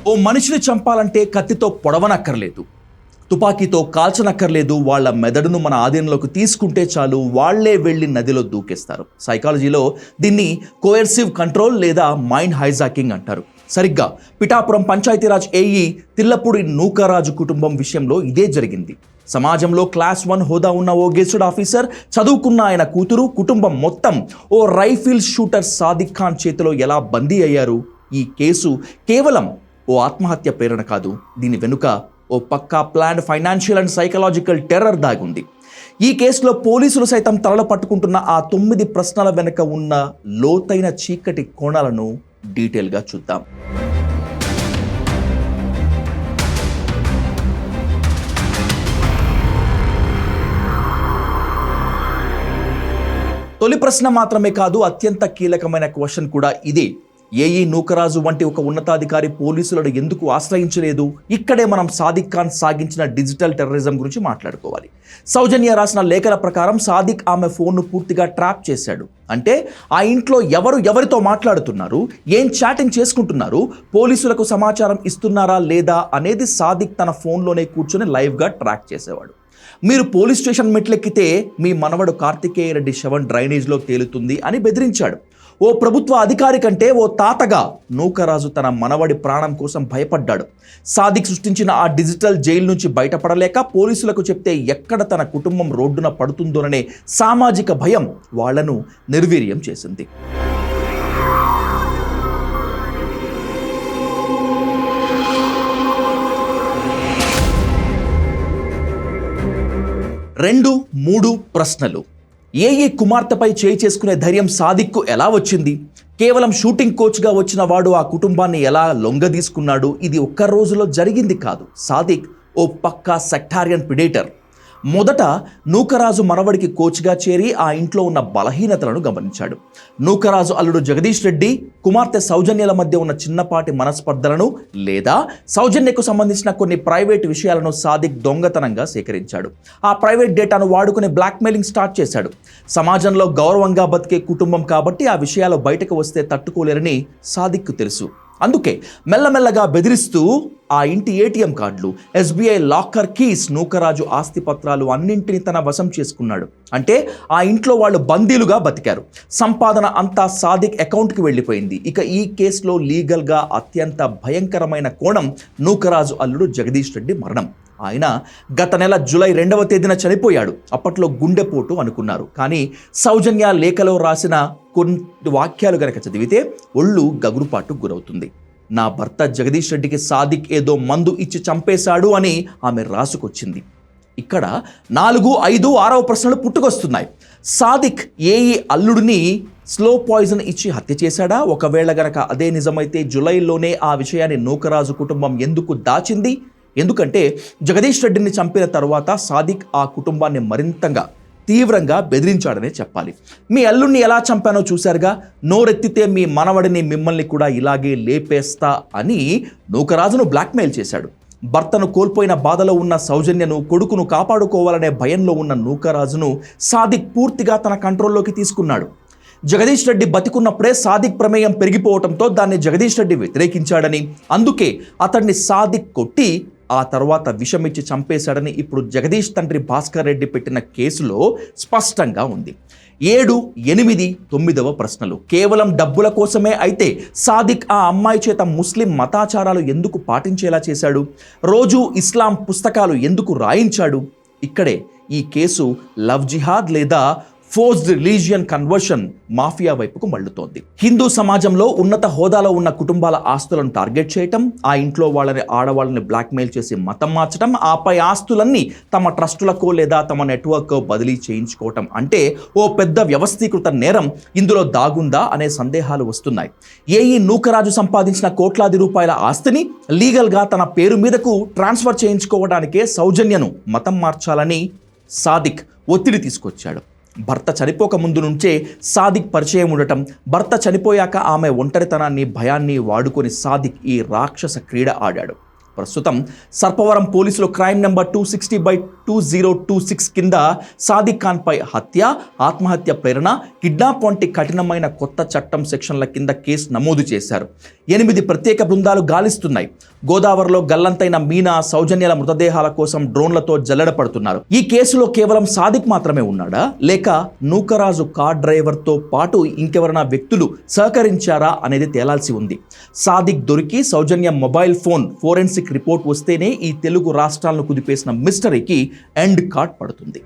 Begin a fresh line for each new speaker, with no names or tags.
ఓ మనిషిని చంపాలంటే కత్తితో పొడవనక్కర్లేదు, తుపాకీతో కాల్చనక్కర్లేదు. వాళ్ళ మెదడును మన ఆధీనంలోకి తీసుకుంటే చాలు, వాళ్లే వెళ్ళి నదిలో దూకేస్తారు. సైకాలజీలో దీన్ని కోయర్సివ్ కంట్రోల్ లేదా మైండ్ హైజాకింగ్ అంటారు. సరిగ్గా పిఠాపురం పంచాయతీరాజ్ ఏఈ తిల్లపూడి నూకరాజు కుటుంబం విషయంలో ఇదే జరిగింది. సమాజంలో క్లాస్ 1 హోదా ఉన్న ఓ గెస్టెడ్ ఆఫీసర్, చదువుకున్న ఆయన కూతురు, కుటుంబం మొత్తం ఓ రైఫిల్ షూటర్ సాదిక్ ఖాన్ చేతిలో ఎలా బందీ అయ్యారు? ఈ కేసు కేవలం ఓ ఆత్మహత్య ప్రేరణ కాదు. దీని వెనుక ఓ పక్కా planned financial and psychological terror దాగుంది. ఈ కేసులో పోలీసులు సైతం తలలు పట్టుకుంటున్న ఆ 9 ప్రశ్నల వెనుక ఉన్న లోతైన చీకటి కోణాలను డీటెయిల్గా చూద్దాం. తొలి ప్రశ్న మాత్రమే కాదు, అత్యంత కీలకమైన క్వశ్చన్ కూడా ఇదే. ఏఈ నూకరాజు వంటి ఒక ఉన్నతాధికారి పోలీసులను ఎందుకు ఆశ్రయించలేదు? ఇక్కడే మనం సాదిక్ ఖాన్ సాగించిన డిజిటల్ టెర్రరిజం గురించి మాట్లాడుకోవాలి. సౌజన్య రాసిన లేఖల ప్రకారం సాదిక్ ఆమె ఫోన్ను పూర్తిగా ట్రాప్ చేశాడు. అంటే ఆ ఇంట్లో ఎవరితో మాట్లాడుతున్నారు, ఏం చాటింగ్ చేసుకుంటున్నారు, పోలీసులకు సమాచారం ఇస్తున్నారా లేదా అనేది సాదిక్ తన ఫోన్లోనే కూర్చొని లైవ్గా ట్రాక్ చేసేవాడు. మీరు పోలీస్ స్టేషన్ మెట్లెక్కితే మీ మనవడు కార్తికేయ రెడ్డి శవం డ్రైనేజ్లో తేలుతుంది అని బెదిరించాడు. ఓ ప్రభుత్వ అధికారి కంటే ఓ తాతగా నూకరాజు తన మనవడి ప్రాణం కోసం భయపడ్డాడు. సాదిక్ సృష్టించిన ఆ డిజిటల్ జైలు నుంచి బయటపడలేక పోలీసులకు చెప్తే ఎక్కడ తన కుటుంబం రోడ్డున పడుతుందోననే సామాజిక భయం వాళ్లను నిర్వీర్యం చేసింది. రెండు మూడు ప్రశ్నలు. ఏఈ కుమార్తెపై చేయి చేసుకునే ధైర్యం సాదిక్కు ఎలా వచ్చింది? కేవలం షూటింగ్ కోచ్గా వచ్చిన వాడు ఆ కుటుంబాన్ని ఎలా లొంగదీసుకున్నాడు? ఇది ఒక్క రోజులో జరిగింది కాదు. సాదిక్ ఓ పక్కా సెక్టారియన్ ప్రిడేటర్. మొదట నూకరాజు మనవడికి కోచ్గా చేరి ఆ ఇంట్లో ఉన్న బలహీనతలను గమనించాడు. నూకరాజు అల్లుడు జగదీష్ రెడ్డి, కుమార్తె సౌజన్యల మధ్య ఉన్న చిన్నపాటి మనస్పర్ధలను లేదా సౌజన్యకు సంబంధించిన కొన్ని ప్రైవేట్ విషయాలను సాదిక్ దొంగతనంగా సేకరించాడు. ఆ ప్రైవేట్ డేటాను వాడుకుని బ్లాక్మెయిలింగ్ స్టార్ట్ చేశాడు. సమాజంలో గౌరవంగా బతికే కుటుంబం కాబట్టి ఆ విషయాలు బయటకు వస్తే తట్టుకోలేరని సాదిక్కు తెలుసు. అందుకే మెల్లమెల్లగా బెదిరిస్తూ ఆ ఇంటి ఏటీఎం కార్డులు, ఎస్బీఐ లాకర్ కీస్, నూకరాజు ఆస్తి పత్రాలు అన్నింటినీ తన వశం చేసుకున్నాడు. అంటే ఆ ఇంట్లో వాళ్ళు బందీలుగా బతికారు. సంపాదన అంతా సాదిక్ అకౌంట్కి వెళ్ళిపోయింది. ఇక ఈ కేసులో లీగల్గా అత్యంత భయంకరమైన కోణం నూకరాజు అల్లుడు జగదీష్ రెడ్డి మరణం. ఆయన గత నెల జూలై 2వ తేదీన చనిపోయాడు. అప్పట్లో గుండెపోటు అనుకున్నారు. కానీ సౌజన్య లేఖలో రాసిన కొన్ని వాక్యాలు గనక చదివితే ఒళ్ళు గగురుపాటు గురవుతుంది. నా భర్త జగదీష్ రెడ్డికి సాదిక్ ఏదో మందు ఇచ్చి చంపేశాడు అని ఆమె రాసుకొచ్చింది. ఇక్కడ 4, 5, 6వ ప్రశ్నలు పుట్టుకొస్తున్నాయి. సాదిక్ ఏఈ అల్లుడిని స్లో పాయిజన్ ఇచ్చి హత్య చేశాడా? ఒకవేళ గనక అదే నిజమైతే జూలైలోనే ఆ విషయాన్ని నూకరాజు కుటుంబం ఎందుకు దాచింది? ఎందుకంటే జగదీష్ రెడ్డిని చంపిన తర్వాత సాదిక్ ఆ కుటుంబాన్ని మరింతగా తీవ్రంగా బెదిరించాడనే చెప్పాలి. మీ అల్లుడిని ఎలా చంపానో చూశారుగా, నోరెత్తితే మీ మనవడిని, మిమ్మల్ని కూడా ఇలాగే లేపేస్తా అని నూకరాజును బ్లాక్మెయిల్ చేశాడు. భర్తను కోల్పోయిన బాధలో ఉన్న సౌజన్యను, కొడుకును కాపాడుకోవాలనే భయంలో ఉన్న నూకరాజును సాదిక్ పూర్తిగా తన కంట్రోల్లోకి తీసుకున్నాడు. జగదీష్ రెడ్డి బతికున్నప్పుడే సాదిక్ ప్రమేయం పెరిగిపోవడంతో దాన్ని జగదీష్ రెడ్డి వ్యతిరేకించాడని, అందుకే అతన్ని సాదిక్ కొట్టి ఆ తర్వాత విషమిచ్చి చంపేశాడని ఇప్పుడు జగదీష్ తండ్రి భాస్కర్ రెడ్డి పెట్టిన కేసులో స్పష్టంగా ఉంది. 7, 8, 9వ ప్రశ్నలు కేవలం డబ్బుల కోసమే అయితే సాదిక్ ఆ అమ్మాయి చేత ముస్లిం మతాచారాలు ఎందుకు పాటించేలా చేశాడు? రోజు ఇస్లాం పుస్తకాలు ఎందుకు రాయించాడు? ఇక్కడే ఈ కేసు లవ్ జిహాద్ లేదా ఫోర్స్డ్ రిలీజియన్ కన్వర్షన్ మాఫియా వైపుకు మళ్ళుతోంది. హిందూ సమాజంలో ఉన్నత హోదాలో ఉన్న కుటుంబాల ఆస్తులను టార్గెట్ చేయటం, ఆ ఇంట్లో వాళ్ళని, ఆడవాళ్ళని బ్లాక్మెయిల్ చేసి మతం మార్చడం, ఆపై ఆస్తులన్నీ తమ ట్రస్టులకో లేదా తమ నెట్వర్క్కో బదిలీ చేయించుకోవటం అంటే ఓ పెద్ద వ్యవస్థీకృత నేరం ఇందులో దాగుందా అనే సందేహాలు వస్తున్నాయి. ఏఈ నూకరాజు సంపాదించిన కోట్లాది రూపాయల ఆస్తిని లీగల్గా తన పేరు మీదకు ట్రాన్స్ఫర్ చేయించుకోవడానికే సౌజన్యను మతం మార్చాలని సాదిక్ ఒత్తిడి తీసుకొచ్చాడు. భర్త చనిపోక ముందు నుంచే సాదిక్ పరిచయం ఉండటం, భర్త చనిపోయాక ఆమె ఒంటరితనాన్ని, భయాన్ని వాడుకొని సాదిక్ ఈ రాక్షస క్రీడ ఆడాడు. ప్రస్తుతం సర్పవరం పోలీసులు క్రైమ్ నెంబర్ 260/2026 కింద సాదిక్ ఖాన్పై హత్య, ఆత్మహత్య ప్రేరణ, కిడ్నాప్ వంటి కఠినమైన కొత్త చట్టం సెక్షన్ల కింద కేసు నమోదు చేశారు. 8 ప్రత్యేక బృందాలు గాలిస్తున్నాయి. గోదావరిలో గల్లంతైన మీనా, సౌజన్యాల మృతదేహాల కోసం డ్రోన్లతో జల్లెడ పడుతున్నారు. ఈ కేసులో కేవలం సాదిక్ మాత్రమే ఉన్నాడా, లేక నూకరాజు కార్ డ్రైవర్తో పాటు ఇంకెవరైనా వ్యక్తులు సహకరించారా అనేది తేలాల్సి ఉంది. సాదిక్ దొరికి సౌజన్య మొబైల్ ఫోన్ ఫోరెన్సిక్ రిపోర్ట్ వస్తేనే ఈ తెలుగు రాష్ట్రాలను కుదిపేసిన మిస్టరీకి ఎండ్ కార్డ్ పడుతుంది.